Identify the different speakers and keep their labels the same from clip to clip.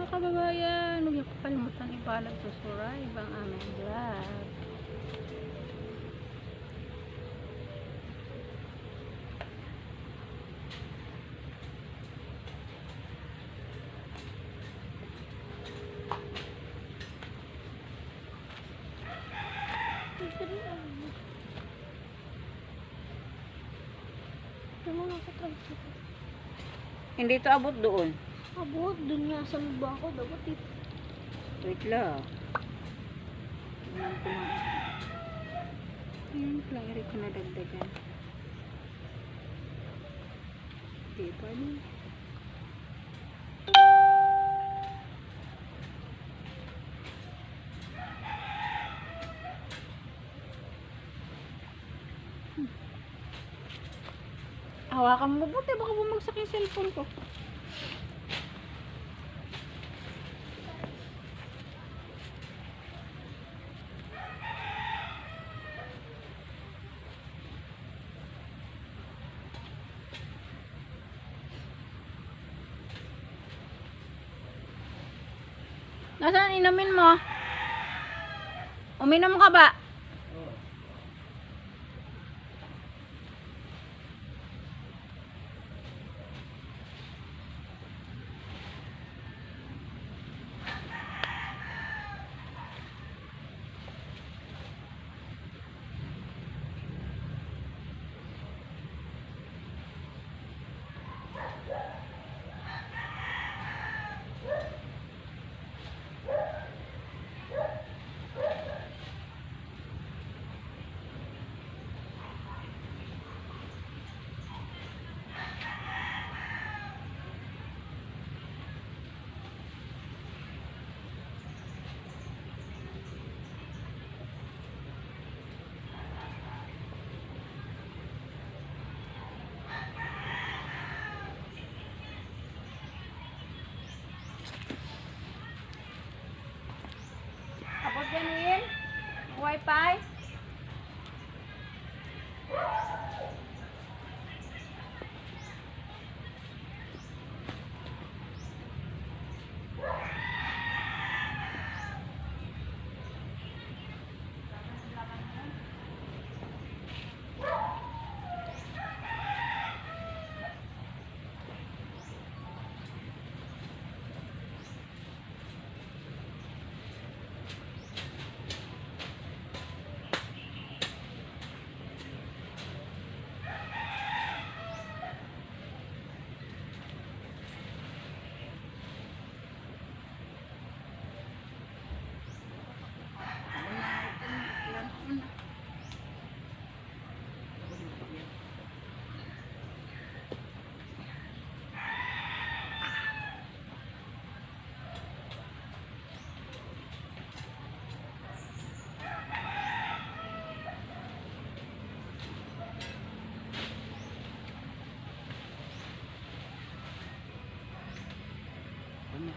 Speaker 1: kababayan, huwag niyo po kalimutan i-follow, subscribe ang aming vlog. Hindi ito abot doon.
Speaker 2: Abot, dun nga sa luba ko, dapat ito.
Speaker 1: Wait lang. Ayan, flyer ko na dagdagan. Di pa din. Hawakan mo mabuti, baka bumagsak yung cellphone ko. Nasaan inumin mo? Uminom ka ba? Abot yan, Will? Wi-Fi?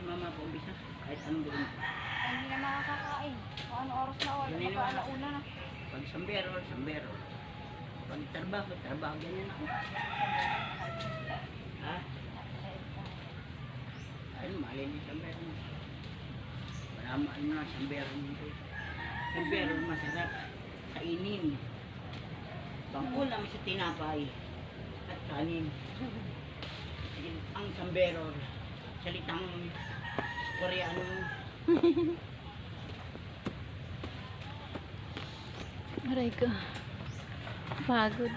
Speaker 3: Mama po bisa kahit anong gawin.
Speaker 2: Hindi na makakakain. Kung ano oras na oras,
Speaker 3: Ganun
Speaker 2: baka
Speaker 3: na.
Speaker 2: alauna na.
Speaker 3: Pag sambero. Pag trabaho, ganyan ako. Ha? Ayun, malin yung sambero mo. Marama na sambero mo. Sambero masarap. Kainin. Pangkulang sa tinapay at kanin. Ang sambero, salitang Koreano.
Speaker 1: Aray ko. Pagod.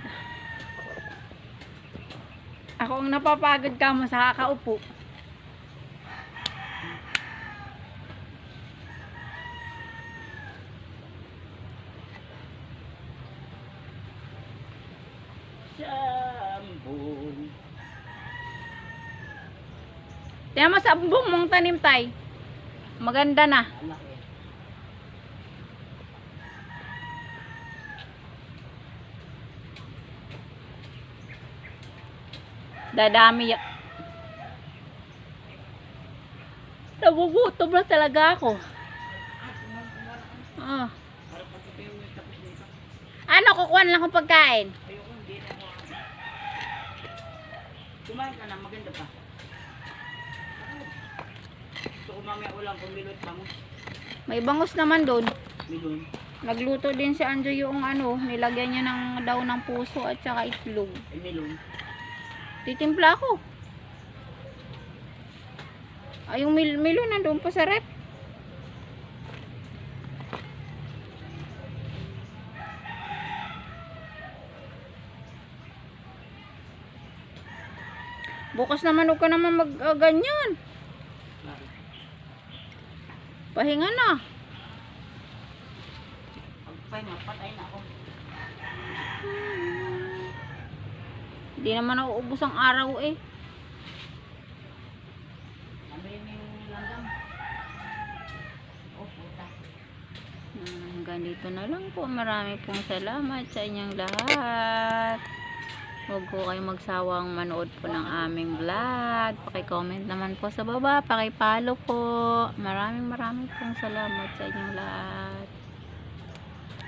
Speaker 1: Ako ang napapagod ka mo sa kakaupo.
Speaker 3: Sambong.
Speaker 1: Tiyan mo sa buong mong tanim, tay. Maganda na.
Speaker 3: Anak eh.
Speaker 1: Dadami ya. Nabubutob na talaga ako. Ah.
Speaker 3: Para pagkapiyo mo tapos nito.
Speaker 1: Ano, kukuhan lang akong pagkain.
Speaker 3: Ayoko, hindi na ako. Kumain ka na, maganda pa. Gusto ko mamaya ulam kung bilot bangus.
Speaker 1: May bangus naman doon.
Speaker 3: Milon.
Speaker 1: Nagluto din si Anjo yung ano, nilagyan niya ng daw ng puso at saka itlog.
Speaker 3: Ay, milon.
Speaker 1: Titimpla ako. Ay, yung milo nandun pa sa rep. Bukas naman huwag ka naman ganyan.
Speaker 3: Bakit?
Speaker 1: Pahinga na.
Speaker 3: Pagpay, mapatay na ako.
Speaker 1: Hindi naman nauubos ang araw eh.
Speaker 3: Nabili mo yung langgam. Oh, puta.
Speaker 1: Hanggang dito na lang po. Marami pong salamat sa inyong lahat. Huwag po kayong magsawang manood po ng aming vlog. Paki-comment naman po sa baba. Paki-follow po. Maraming pong salamat sa inyong lahat.